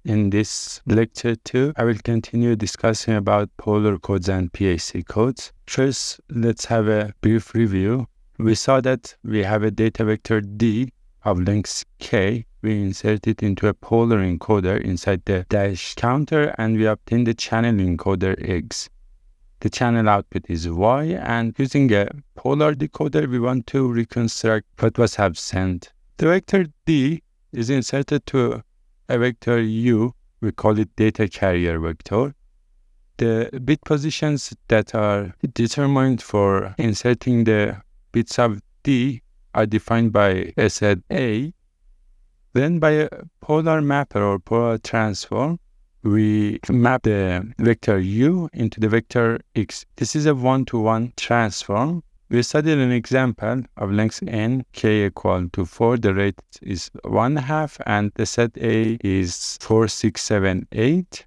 In this lecture 2, I will continue discussing about polar codes and PAC codes. First, let's have a brief review. We saw that we have a data vector D of length K. We insert it into a polar encoder inside the dash counter, and we obtain the channel encoder X. The channel output is Y, and using a polar decoder, we want to reconstruct what was absent. The vector D is inserted to a vector U. We call it data carrier vector. The bit positions that are determined for inserting the bits of D are defined by a set A. Then by a polar mapper or polar transform, we map the vector U into the vector X. This is a one-to-one transform. We studied an example of length n, k equal to 4. The rate is 1/2, and the set A is 4, 6, 7, 8.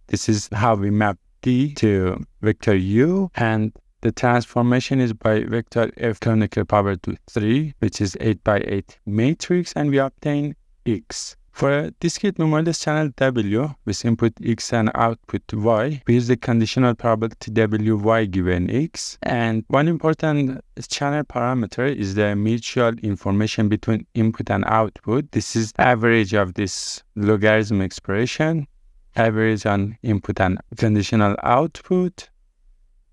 This is how we map D to vector U, and the transformation is by vector F canonical power to 3, which is 8 by 8 matrix, and we obtain X. For a discrete memoryless channel W with input X and output Y, we use the conditional probability WY given X. And one important channel parameter is the mutual information between input and output. This is average of this logarithm expression, average on input and conditional output.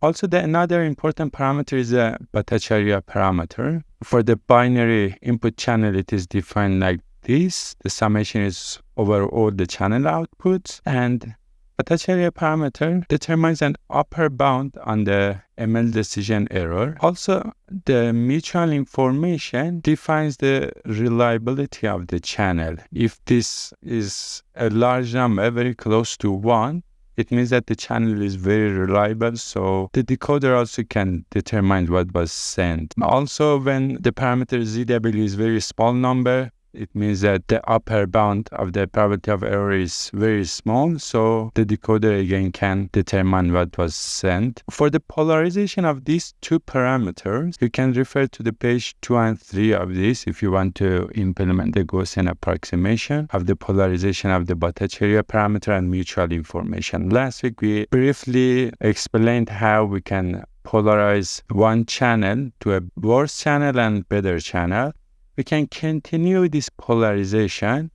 Also, another important parameter is the Bhattacharya parameter. For the binary input channel, it is defined like this. The summation is over all the channel outputs, and Bhattacharya parameter determines an upper bound on the ML decision error. Also, the mutual information defines the reliability of the channel. If this is a large number, very close to 1, it means that the channel is very reliable, so the decoder also can determine what was sent. Also, when the parameter ZW is very small number, it means that the upper bound of the probability of error is very small, so the decoder again can determine what was sent. For the polarization of these two parameters, you can refer to the page 2 and 3 of this if you want to implement the Gaussian approximation of the polarization of the Bhattacharya parameter and mutual information. Last week, we briefly explained how we can polarize one channel to a worse channel and better channel. We can continue this polarization,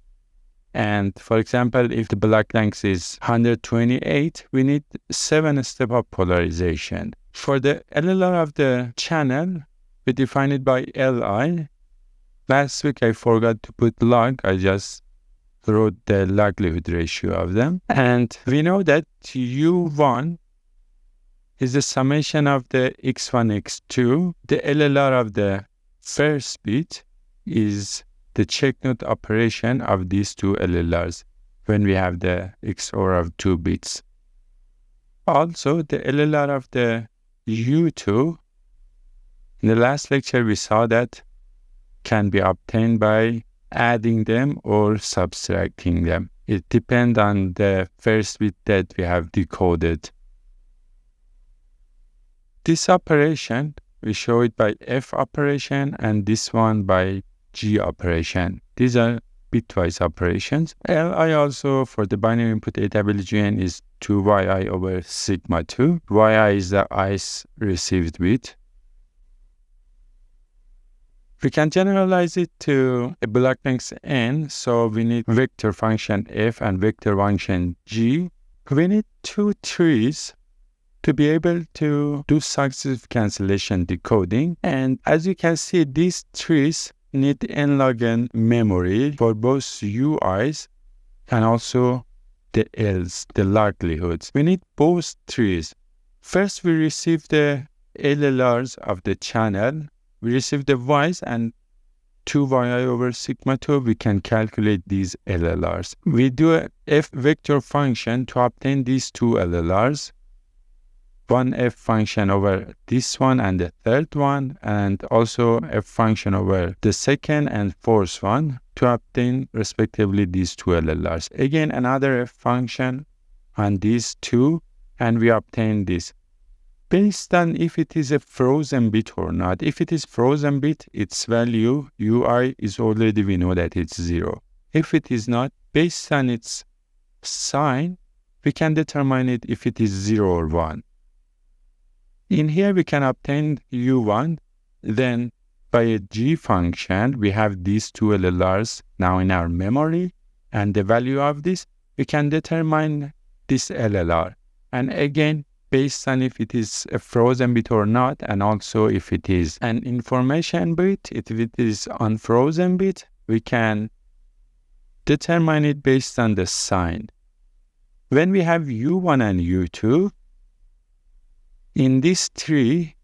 and for example, if the block length is 128, we need 7 steps of polarization. For the LLR of the channel, we define it by Li. Last week I forgot to put log, I just wrote the likelihood ratio of them. And we know that U1 is the summation of the x1, x2. The LLR of the first bit is the check note operation of these two LLRs when we have the XOR of 2 bits. Also, the LLR of the U2, in the last lecture we saw that can be obtained by adding them or subtracting them. It depends on the first bit that we have decoded. This operation, we show it by F operation, and this one by G operation. These are bitwise operations. Li also for the binary input AWGN is 2yi over sigma 2. Yi is the ith received bit. We can generalize it to a block length n, so we need vector function f and vector function g. We need 2 trees to be able to do successive cancellation decoding. And as you can see, these trees need n log n memory for both UIs and also the L's, the likelihoods. We need both trees. First, we receive the LLRs of the channel. We receive the Y's, and 2yi over sigma 2, we can calculate these LLRs. We do a f vector function to obtain these two LLRs. One f function over this one and the third one, and also f function over the second and fourth one to obtain respectively these two LLRs. Again, another f function on these two, and we obtain this. Based on if it is a frozen bit or not. If it is frozen bit, its value, UI, is already, we know that it's 0. If it is not, based on its sign, we can determine it if it is 0 or 1. In here, we can obtain U1. Then, by a G function, we have these two LLRs now in our memory. And the value of this, we can determine this LLR. And again, based on if it is a frozen bit or not, and also if it is an information bit, if it is unfrozen bit, we can determine it based on the sign. When we have U1 and U2, in this tree,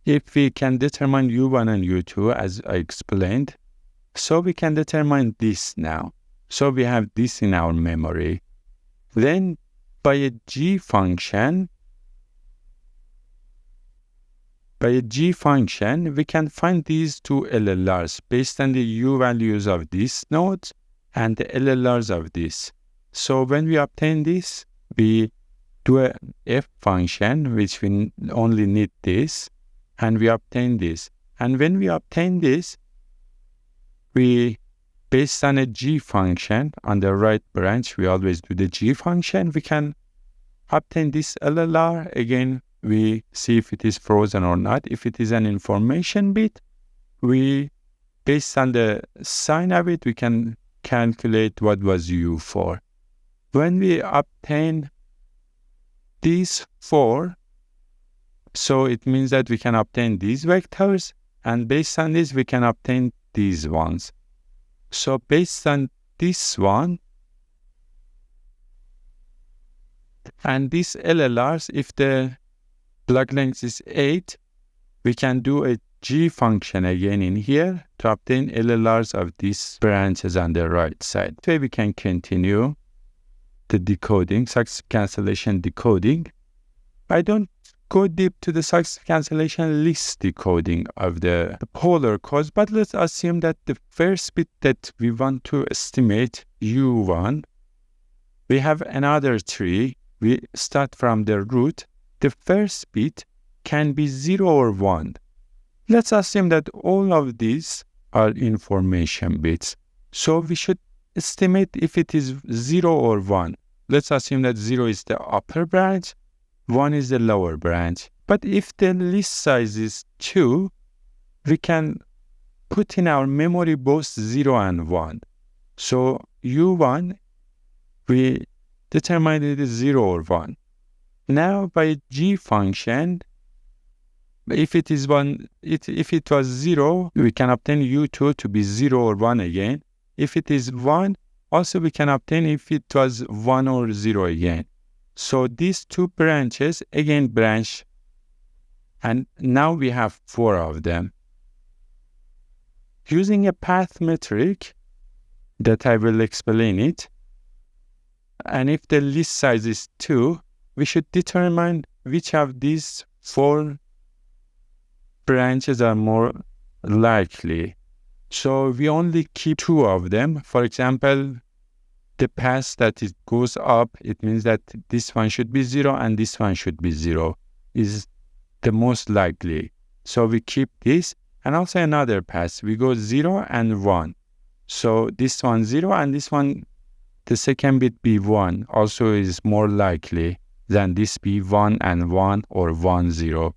if we can determine U1 and U2, as I explained, so we can determine this now. So we have this in our memory. Then, by a G function, we can find these two LLRs based on the U values of these nodes and the LLRs of this. So when we obtain this, we do a F function, which we only need this, and we obtain this. And when we obtain this, we, based on a G function, on the right branch, we always do the G function, we can obtain this LLR. Again, we see if it is frozen or not. If it is an information bit, we, based on the sign of it, we can calculate what was U for. When we obtain these 4, so it means that we can obtain these vectors, and based on this, we can obtain these ones. So based on this one, and these LLRs, if the block length is 8, we can do a G function again in here to obtain LLRs of these branches on the right side. So we can continue the decoding, successive cancellation decoding. I don't go deep to the successive cancellation list decoding of the polar codes, but let's assume that the first bit that we want to estimate, U1, we have another tree. We start from the root. The first bit can be 0 or 1. Let's assume that all of these are information bits. So we should estimate if it is 0 or 1. Let's assume that 0 is the upper branch, 1 is the lower branch. But if the list size is 2, we can put in our memory both 0 and 1. So U1, we determine it is 0 or 1. Now by G function, if it is 1, if it was 0, we can obtain U2 to be 0 or 1 again. If it is 1, also we can obtain if it was 1 or 0 again. So these two branches again branch, and now we have 4 of them. Using a path metric that I will explain it, and if the list size is 2, we should determine which of these 4 branches are more likely. So we only keep 2 of them. For example, the path that it goes up, it means that this one should be 0 and this one should be 0, is the most likely. So we keep this, and also another path. We go 0 and 1. So this one 0 and this one, the second bit be 1, also is more likely than this be 1 and 1 or 1, 0.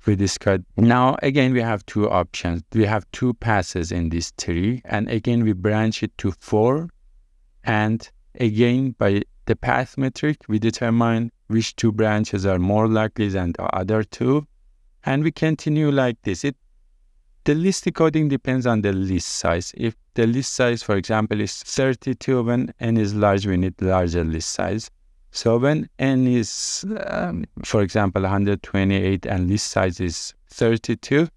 We discussed. Now, again, we have 2 options. We have 2 passes in this tree, and again, we branch it to 4. And again, by the path metric, we determine which 2 branches are more likely than the other 2. And we continue like this. The list decoding depends on the list size. If the list size, for example, is 32, when n is large, we need larger list size. So when n is, for example, 128 and list size is 32,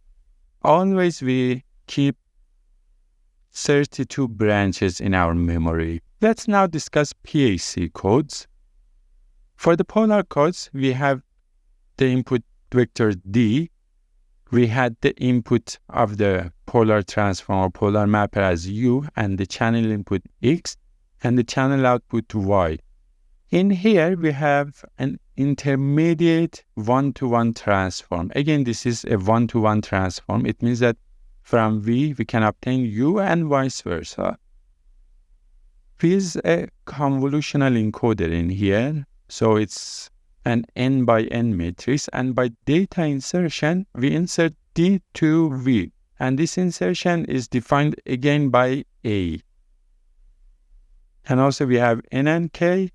always we keep 32 branches in our memory. Let's now discuss PAC codes. For the polar codes, we have the input vector D. We had the input of the polar transform or polar mapper as U, and the channel input X, and the channel output Y. In here, we have an intermediate one-to-one transform. Again, this is a one-to-one transform. It means that from V, we can obtain U and vice versa. We use a convolutional encoder in here. So it's an n by n matrix, and by data insertion, we insert D to V. And this insertion is defined again by A. And also we have N and K.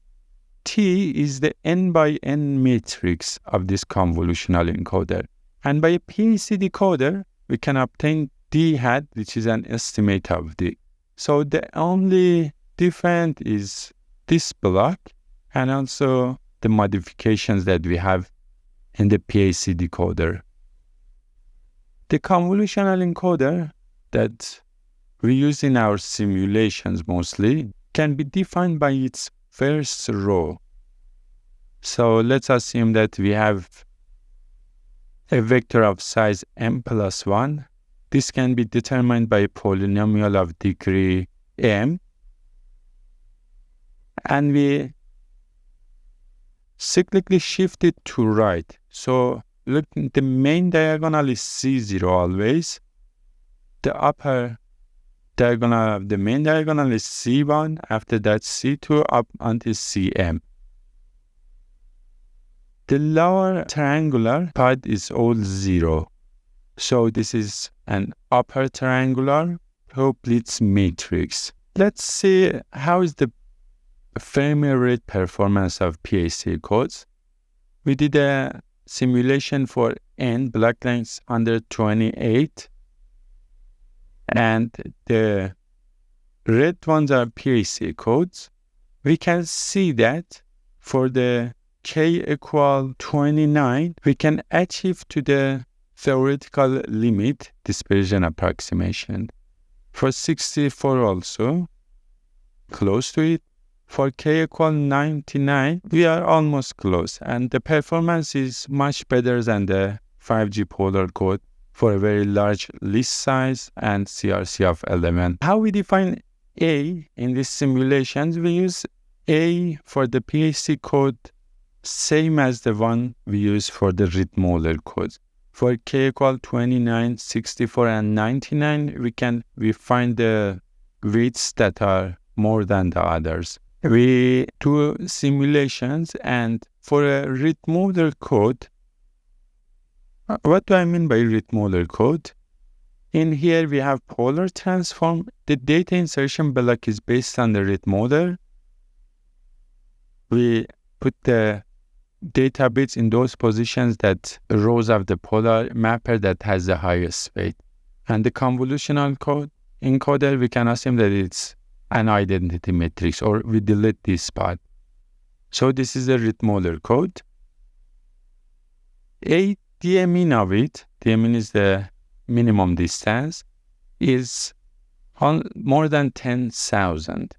T is the n by n matrix of this convolutional encoder. And by a PAC decoder, we can obtain D hat, which is an estimate of D. So the only different is this block and also the modifications that we have in the PAC decoder. The convolutional encoder that we use in our simulations mostly can be defined by its first row. So let's assume that we have a vector of size m plus 1. This can be determined by a polynomial of degree m. And we cyclically shift it to right. So look, the main diagonal is C0 always. The upper diagonal of the main diagonal is C1. After that, C2 up until Cm. The lower triangular part is all 0. So this is an upper triangular Hopelitz matrix. Let's see how is the Fermi rate performance of PAC codes. We did a simulation for n block lengths under 28. And the red ones are PAC codes. We can see that for the k equal 29, we can achieve to the theoretical limit dispersion approximation. For 64 also, close to it. For k equal 99, we are almost close. And the performance is much better than the 5G polar code for a very large list size and CRC of 11. How we define A in these simulations? We use A for the PAC code, same as the one we use for the Ritmoller code. For k equal 29, 64, and 99, we find the weights that are more than the others. We do simulations, and for a Ritmoller code, what do I mean by Ritmoller code? In here, we have polar transform. The data insertion block is based on the Ritmoller. We put the data bits in those positions that rows of the polar mapper that has the highest weight. And the convolutional code encoder, we can assume that it's an identity matrix, or we delete this part. So this is the Ritmoller code. A DMin of it, DMin is the minimum distance, is more than 10,000.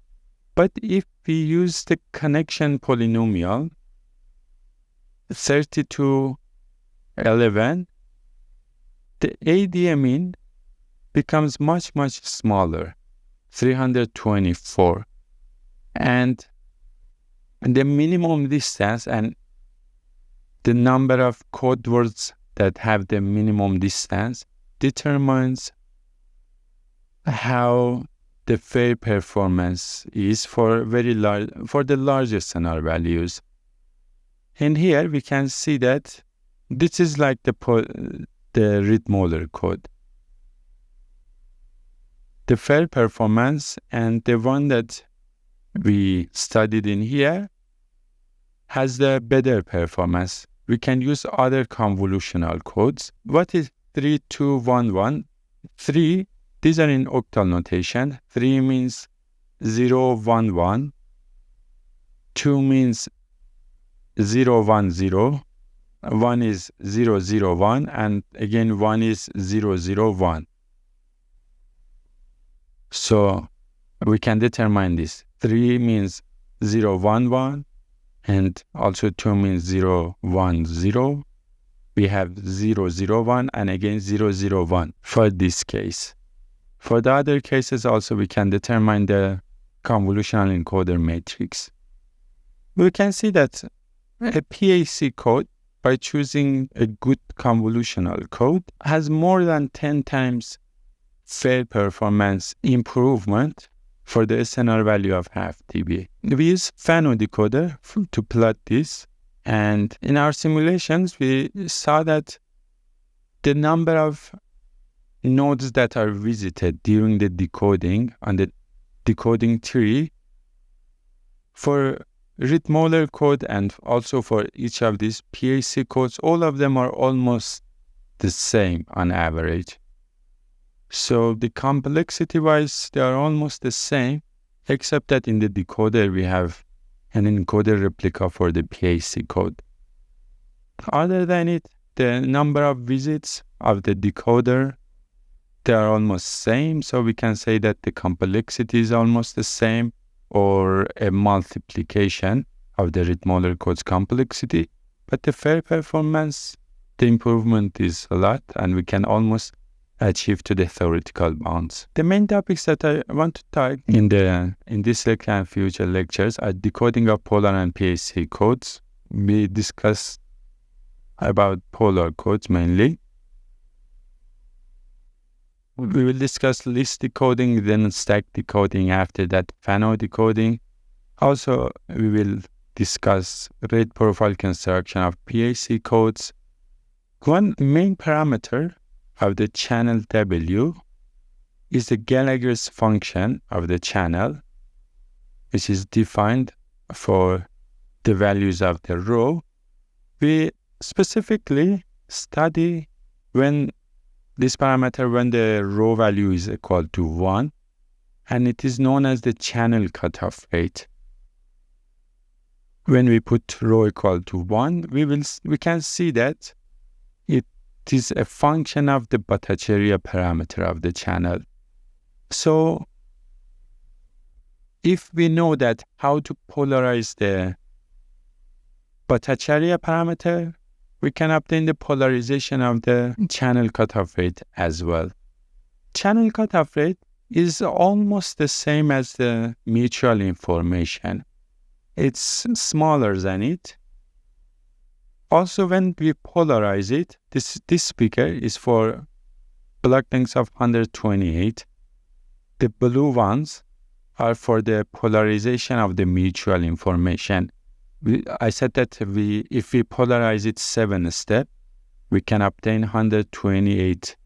But if we use the connection polynomial, 3211, the ADMin becomes much, much smaller, 324. And the minimum distance and the number of code words that have the minimum distance determines how the fair performance is for the largest scenario values. And here we can see that this is like the Ritmoller code. The fair performance and the one that we studied in here has the better performance. We can use other convolutional codes. What is 3211? 3, these are in octal notation. 3 means 011. 2 means 010. 1 is 001, and again 1 is 001. So we can determine this. 3 means 011, and also 2 means 010. We have 001 and again 001 for this case. For the other cases also, we can determine the convolutional encoder matrix. We can see that a PAC code, by choosing a good convolutional code, has more than 10 times fair performance improvement for the SNR value of half dB. We use Fano decoder to plot this, and in our simulations, we saw that the number of nodes that are visited during the decoding on the decoding tree for Ritmoller code and also for each of these PAC codes, all of them are almost the same on average. So the complexity-wise, they are almost the same, except that in the decoder, we have an encoder replica for the PAC code. Other than it, the number of visits of the decoder, they are almost same. So we can say that the complexity is almost the same, or a multiplication of the Ritmoller code's complexity. But the fair performance, the improvement is a lot, and we can almost achieve to the theoretical bounds. The main topics that I want to talk in this lecture and future lectures are decoding of polar and PAC codes. We discuss about polar codes mainly. We will discuss list decoding, then stack decoding, after that Fano decoding. Also, we will discuss rate profile construction of PAC codes. One main parameter of the channel W is the Gallagher's function of the channel, which is defined for the values of the rho. We specifically study when this parameter when the rho value is equal to 1, and it is known as the channel cutoff rate. When we put rho equal to 1, we can see that it is a function of the Bhattacharya parameter of the channel. So if we know that how to polarize the Bhattacharya parameter, we can obtain the polarization of the channel cutoff rate as well. Channel cutoff rate is almost the same as the mutual information. It's smaller than it. Also, when we polarize it, this figure is for block lengths of 128. The blue ones are for the polarization of the mutual information. I said that if we polarize it 7 steps, we can obtain 128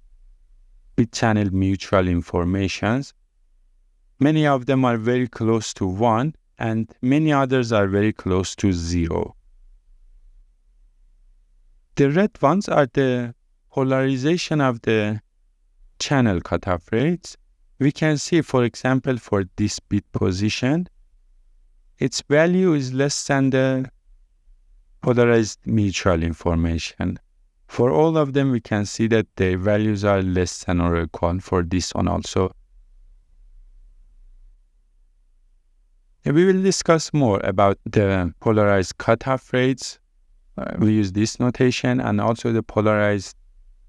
bit-channel mutual informations. Many of them are very close to 1, and many others are very close to 0. The red ones are the polarization of the channel cutoff rates. We can see, for example, for this bit position, its value is less than the polarized mutual information. For all of them, we can see that the values are less than or equal for this one also. We will discuss more about the polarized cutoff rates. We use this notation, and also the polarized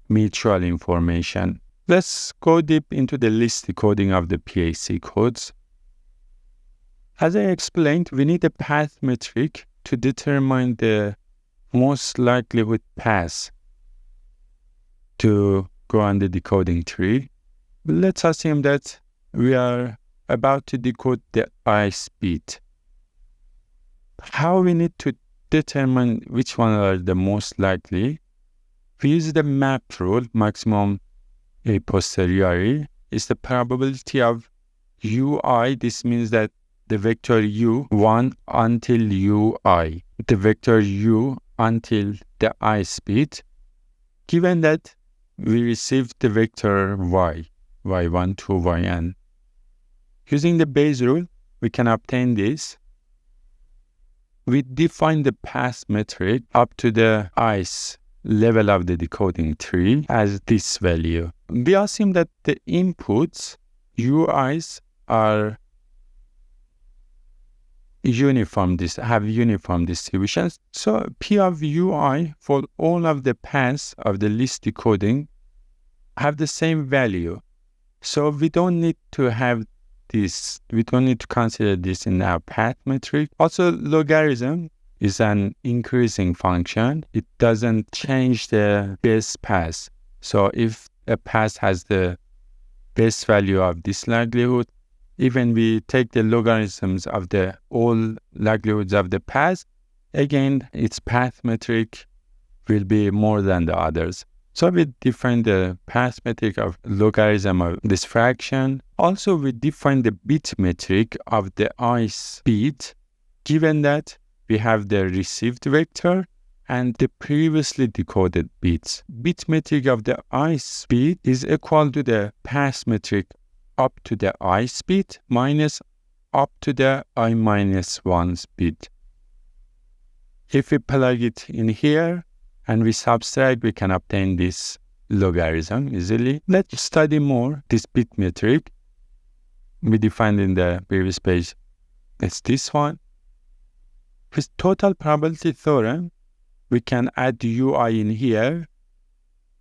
mutual information. Let's go deep into the list decoding of the PAC codes. As I explained, we need a path metric to determine the most likelihood path to go on the decoding tree. Let's assume that we are about to decode the I speed. How we need to determine which one are the most likely? We use the map rule, maximum a posteriori, is the probability of ui. This means that the vector u1 until ui, the vector u until the I speed, given that we received the vector y, y1 to yn. Using the Bayes rule, we can obtain this. We define the path metric up to the i's level of the decoding tree as this value. We assume that the inputs, ui's, are have uniform distributions. So P of ui for all of the paths of the list decoding have the same value. So we don't need to have this, we don't need to consider this in our path metric. Also, logarithm is an increasing function. It doesn't change the base path. So if a path has the base value of this likelihood, even we take the logarithms of the all likelihoods of the paths, again, its path metric will be more than the others. So we define the path metric of logarithm of this fraction. Also, we define the bit metric of the I speed, given that we have the received vector and the previously decoded bits. Bit metric of the I speed is equal to the path metric up to the I speed minus up to the I minus 1 speed. If we plug it in here and we subtract, we can obtain this logarithm easily. Let's study more this bit metric. We defined in the previous page. It's this one. With total probability theorem, we can add UI in here.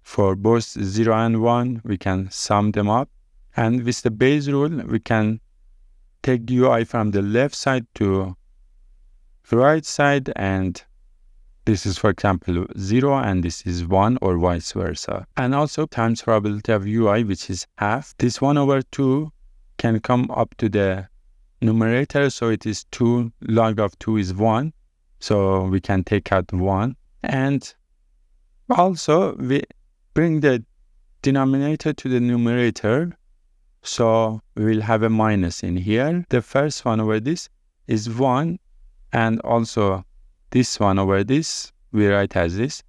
For both 0 and 1, we can sum them up. And with the Bayes rule, we can take UI from the left side to the right side, and this is, for example, 0 and this is 1 or vice versa. And also times probability of UI, which is half. This 1 over 2 can come up to the numerator, so it is 2 log of 2 is 1. So we can take out 1. And also we bring the denominator to the numerator. So we will have a minus in here. The first one over this is 1. And also this one over this, we write as this.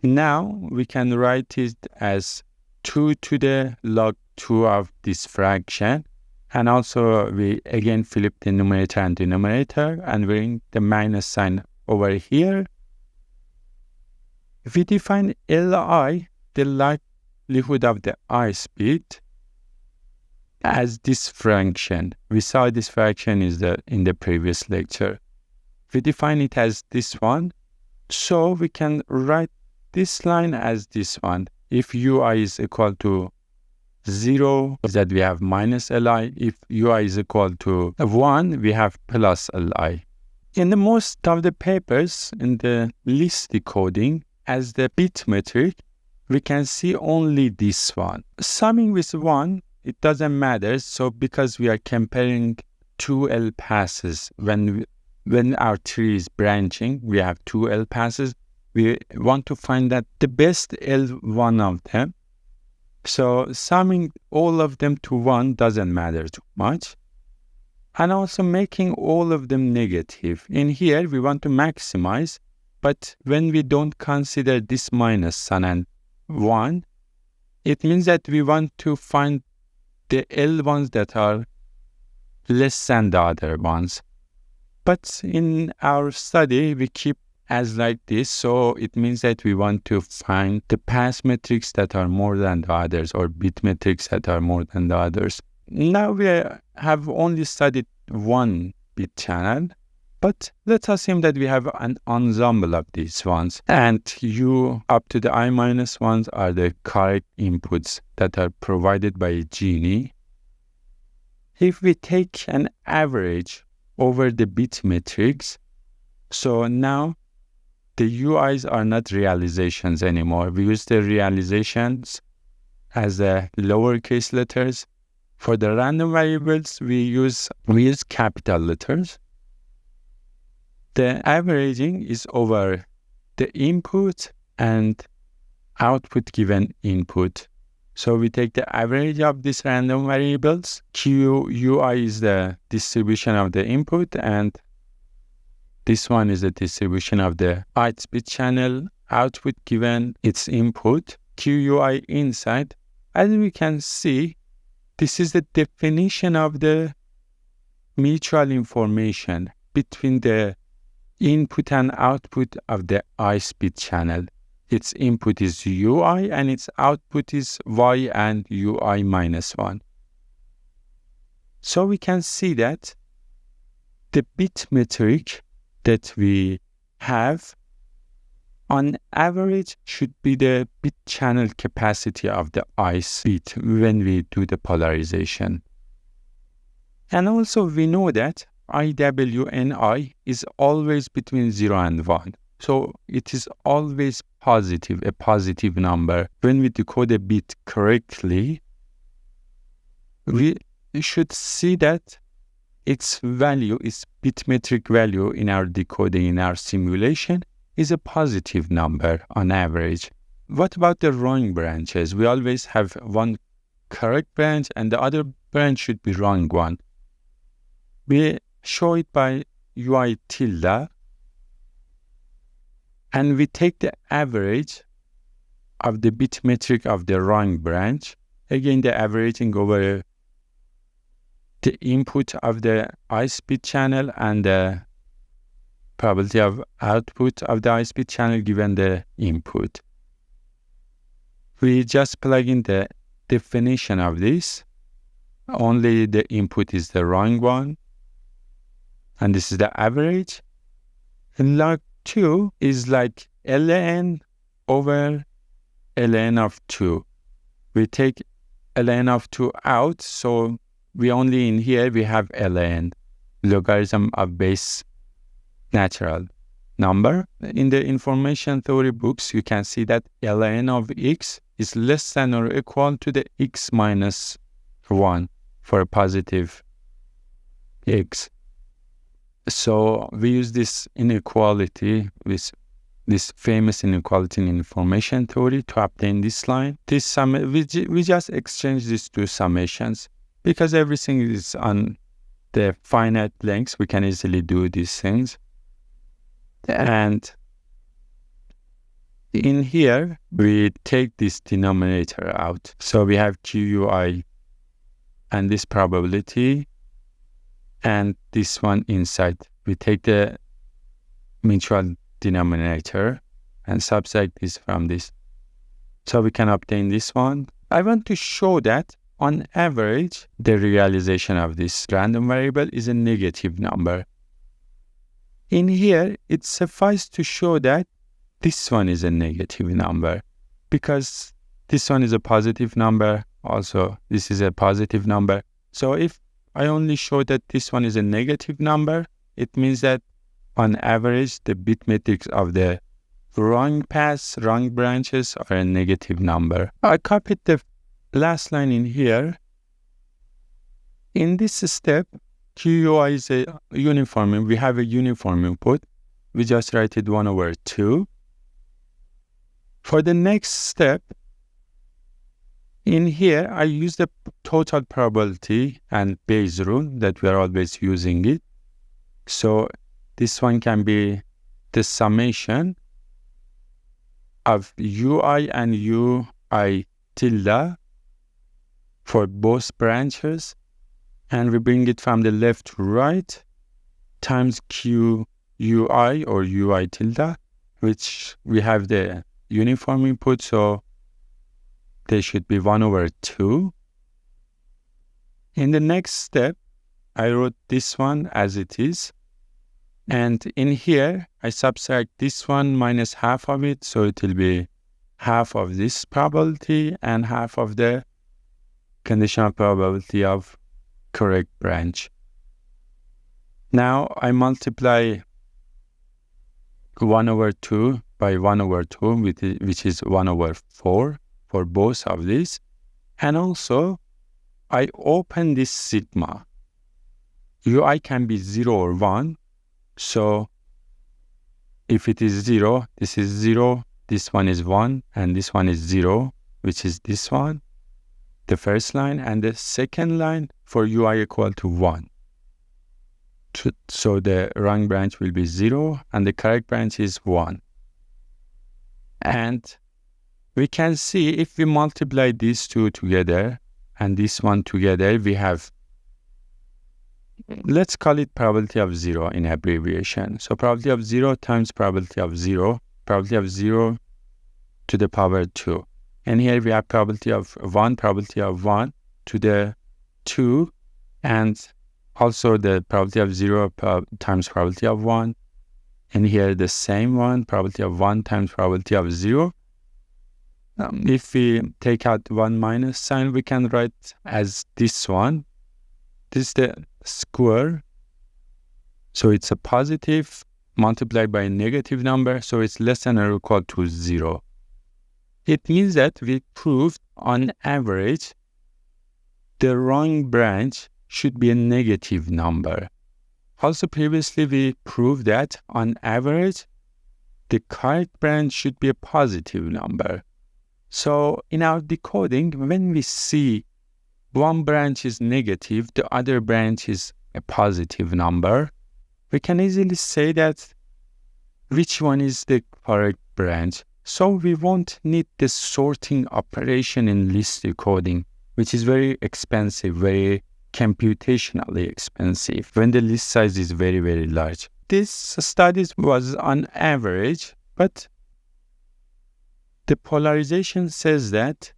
Now we can write it as 2 to the log 2 of this fraction. And also we again flip the numerator and denominator and bring the minus sign over here. If we define Li, the likelihood of the I speed, as this fraction. We saw this fraction is in the previous lecture. We define it as this one, so we can write this line as this one. If UI is equal to 0, that we have minus Li. If UI is equal to 1, we have plus Li. In the most of the papers, in the list decoding, as the bit metric, we can see only this one. Summing with 1, it doesn't matter. So because we are comparing two L passes, when our tree is branching, we have two L passes. We want to find that the best L one of them. So summing all of them to 1 doesn't matter too much. And also making all of them negative. In here, we want to maximize, but when we don't consider this minus sign and 1, it means that we want to find the L ones that are less than the other ones. But in our study, we keep as like this, so it means that we want to find the path metrics that are more than the others, or bit metrics that are more than the others. Now we have only studied one bit channel, but let's assume that we have an ensemble of these ones, and U up to the I minus ones are the correct inputs that are provided by a genie. If we take an average over the bit metrics, so now the UIs are not realizations anymore. We use the realizations as the lowercase letters. For the random variables, we use capital letters. The averaging is over the input and output given input. So we take the average of these random variables. QUI is the distribution of the input, and this one is the distribution of the ith bit channel output given its input. QUI inside. As we can see, this is the definition of the mutual information between the input and output of the ith bit channel. Its input is UI and its output is Y and UI minus 1. So we can see that the bit metric that we have on average should be the bit channel capacity of the ith bit when we do the polarization. And also we know that IWNI is always between 0 and 1. So it is always positive, a positive number. When we decode a bit correctly, we you should see that its value, its bit metric value in our decoding, in our simulation, is a positive number on average. What about the wrong branches? We always have one correct branch and the other branch should be wrong one. We show it by UI tilde, and we take the average of the bit metric of the wrong branch. Again, the averaging over the input of the high-speed channel and the probability of output of the high-speed channel given the input. We just plug in the definition of this. Only the input is the wrong one. And this is the average. And log 2 is like ln over ln of 2. We take ln of 2 out, so we only in here we have ln, logarithm of base natural number. In the information theory books, you can see that ln of x is less than or equal to the x minus 1 for a positive x. So we use this inequality, this famous inequality in information theory to obtain this line. This sum, we just exchange these two summations. Because everything is on the finite lengths, we can easily do these things. And in here, we take this denominator out. So we have QUI and this probability and this one inside. We take the mutual denominator and subtract this from this. So we can obtain this one. I want to show that on average, the realization of this random variable is a negative number. In here, it suffices to show that this one is a negative number because this one is a positive number. Also, this is a positive number. So if I only show that this one is a negative number, it means that on average, the bit metrics of the wrong paths, wrong branches are a negative number. I copied the last line in here. In this step, QUI is a uniform. We have a uniform input. We just write it 1 over 2. For the next step, in here, I use the total probability and Bayes rule that we are always using it. So this one can be the summation of UI and UI tilde for both branches, and we bring it from the left to right times QUI or UI tilde, which we have the uniform input, so they should be 1 over 2. In the next step, I wrote this one as it is, and in here, I subtract this one minus half of it, so it will be half of this probability and half of the conditional probability of correct branch. Now I multiply 1 over 2 by 1 over 2, which is 1 over 4 for both of these. And also, I open this sigma. UI can be 0 or 1. So if it is 0, this is 0, this one is 1, and this one is 0, which is this one, the first line, and the second line for UI equal to 1. So the wrong branch will be 0, and the correct branch is 1. And we can see if we multiply these two together and this one together, we have, let's call it probability of 0 in abbreviation. So probability of 0 times probability of 0 to the power 2. And here we have probability of 1 to the 2, and also the probability of 0 times probability of 1. And here the same one, probability of 1 times probability of 0. If we take out 1 minus sign, we can write as this one. This is the square. So it's a positive multiplied by a negative number. So it's less than or equal to 0. It means that we proved on average the wrong branch should be a negative number. Also, previously we proved that on average, the correct branch should be a positive number. So in our decoding, when we see one branch is negative, the other branch is a positive number, we can easily say that which one is the correct branch. So we won't need the sorting operation in list decoding, which is very expensive, very computationally expensive when the list size is very, very large. This studies was on average, but the polarization says that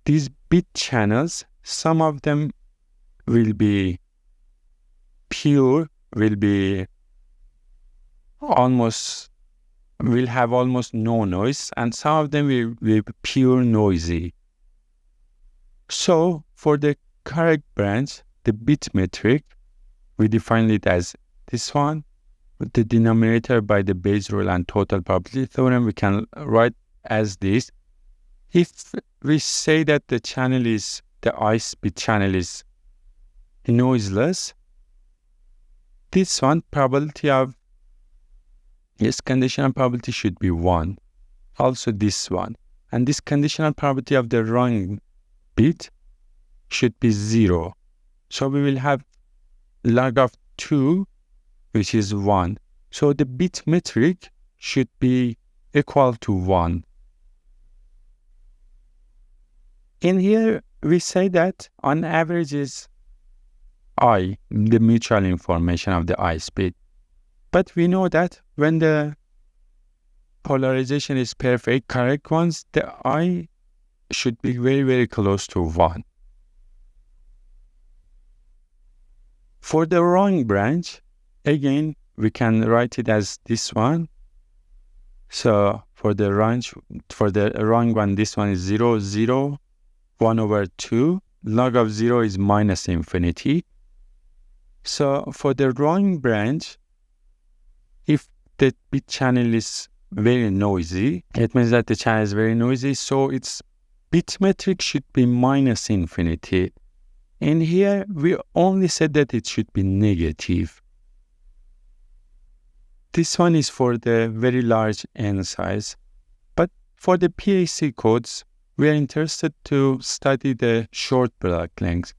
these bit channels, some of them will be pure, will have almost no noise, and some of them will be pure noisy. So for the correct branch, the bit metric, we define it as this one, with the denominator by the Bayes rule and total probability theorem, we can write as this. If we say that the ice bit channel is noiseless, this one probability of this conditional probability should be 1. Also this one. And this conditional probability of the wrong bit should be 0. So we will have log of 2, which is 1. So the bit metric should be equal to 1. In here, we say that on average is I, the mutual information of the ice bit. But we know that when the polarization is perfect, correct ones, the I should be very, very close to 1. For the wrong branch, again, we can write it as this one. So for the wrong one, this one is 0, 0, 1 over 2. Log of 0 is minus infinity. So for the wrong branch, if the bit channel is very noisy, it means that the channel is very noisy, so its bit metric should be minus infinity. In here, we only said that it should be negative. This one is for the very large n size. But for the PAC codes, we are interested to study the short block length.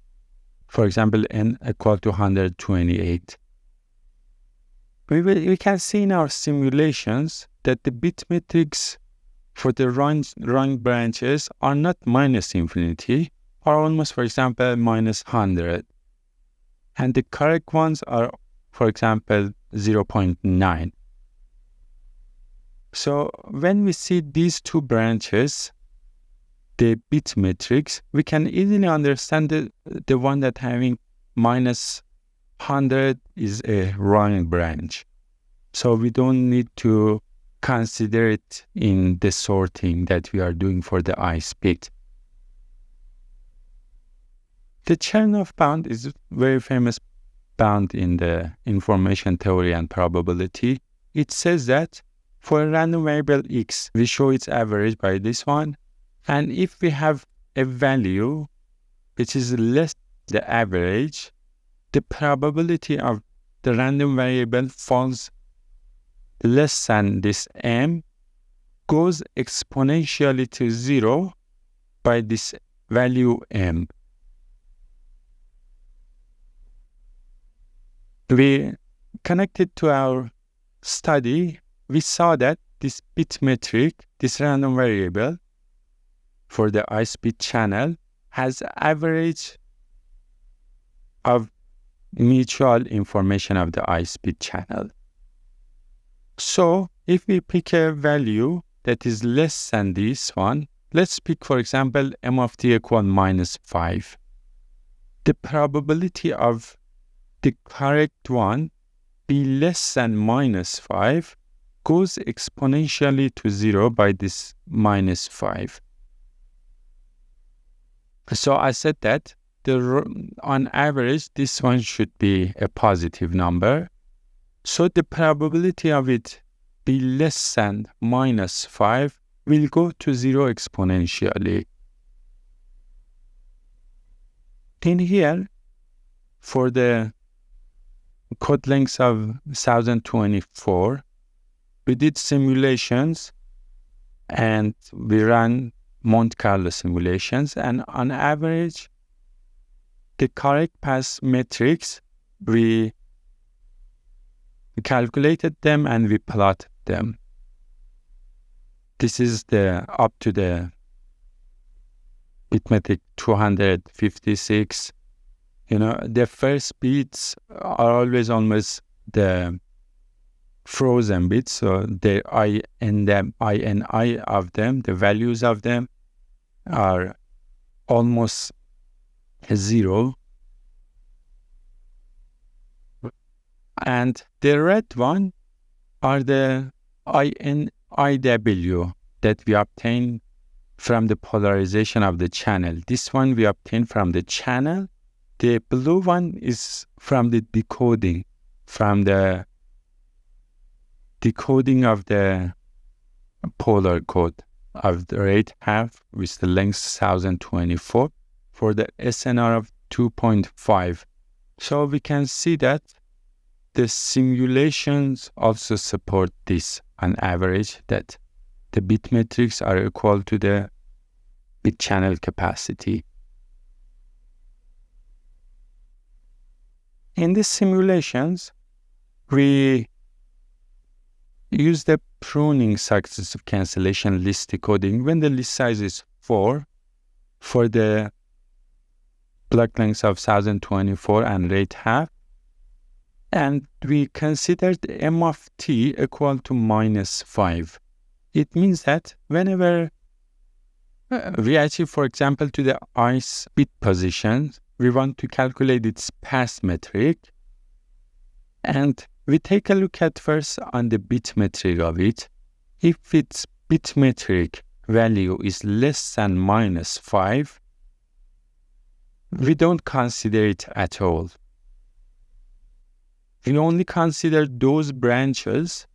For example, n equal to 128. We can see in our simulations that the bit metrics for the wrong branches are not minus infinity, are almost, for example, minus 100. And the correct ones are, for example, 0.9. So when we see these two branches, the bit metrics, we can easily understand the one that having minus 100 is a wrong branch. So we don't need to consider it in the sorting that we are doing for the ice bit. The Chernoff bound is a very famous bound in the information theory and probability. It says that for a random variable x, we show its average by this one. And if we have a value which is less than the average, the probability of the random variable falls less than this m goes exponentially to 0 by this value m. We connected to our study, we saw that this bit metric, this random variable for the ice bit channel, has average of mutual information of the ice bit channel. So if we pick a value that is less than this one, let's pick, for example, m of t equal minus 5. The probability of the correct one be less than minus 5 goes exponentially to 0 by this minus 5. So I said that on average, this one should be a positive number. So the probability of it be less than minus 5 will go to 0 exponentially. In here, for the code length of 1024, we did simulations and we ran Monte Carlo simulations, and on average, the correct path metrics, we calculated them and we plotted them. This is the up to the bit metric 256. The first bits are always almost the frozen bits, so the INI of them, the values of them are almost 0. And the red one are the INIW that we obtain from the polarization of the channel. This one we obtain from the channel. The blue one is from the decoding, from the decoding of the polar code of the rate half with the length 1024 for the SNR of 2.5. So we can see that the simulations also support this on average, that the bit metrics are equal to the bit channel capacity. In the simulations, we use the pruning successive cancellation list decoding when the list size is 4 for the block length of 1024 and rate half. And we considered M of t equal to -5. It means that whenever we achieve, for example, to the ice bit position, we want to calculate its path metric. And we take a look at first on the bit metric of it. If its bit metric value is less than -5, we don't consider it at all. We only consider those branches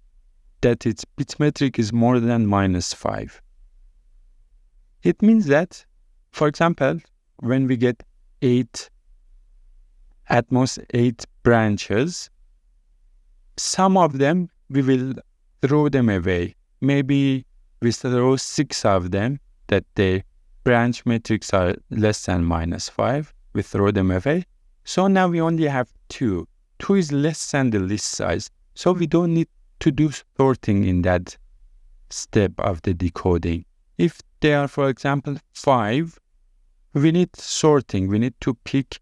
that its bit metric is more than -5. It means that, for example, when we get at most 8 branches, some of them we will throw them away. Maybe we throw 6 of them that the branch metrics are less than -5. We throw them away. So now we only have 2. 2 is less than the list size. So we don't need to do sorting in that step of the decoding. If they are, for example, 5, we need sorting. We need to pick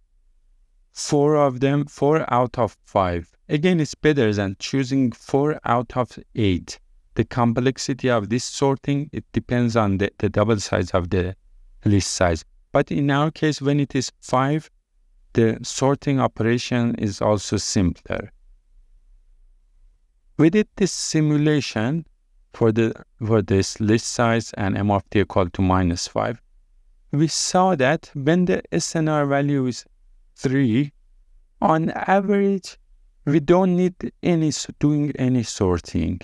4 of them, 4 out of 5. Again, it's better than choosing 4 out of 8. The complexity of this sorting, it depends on the double size of the list size. But in our case, when it is 5, the sorting operation is also simpler. We did this simulation for this list size and M of t equal to -5. We saw that when the SNR value is 3, on average, we don't need doing any sorting.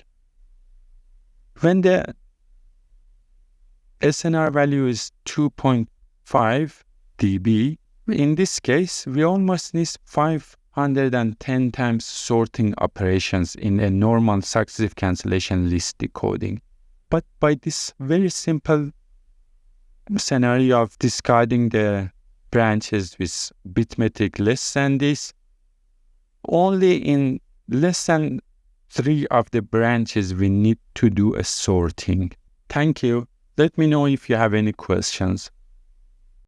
When the SNR value is 2.5 dB, in this case, we almost need 510 times sorting operations in a normal successive cancellation list decoding. But by this very simple scenario of discarding the branches with bit metric less than this, only in less than 3 of the branches we need to do a sorting. Thank you. Let me know if you have any questions.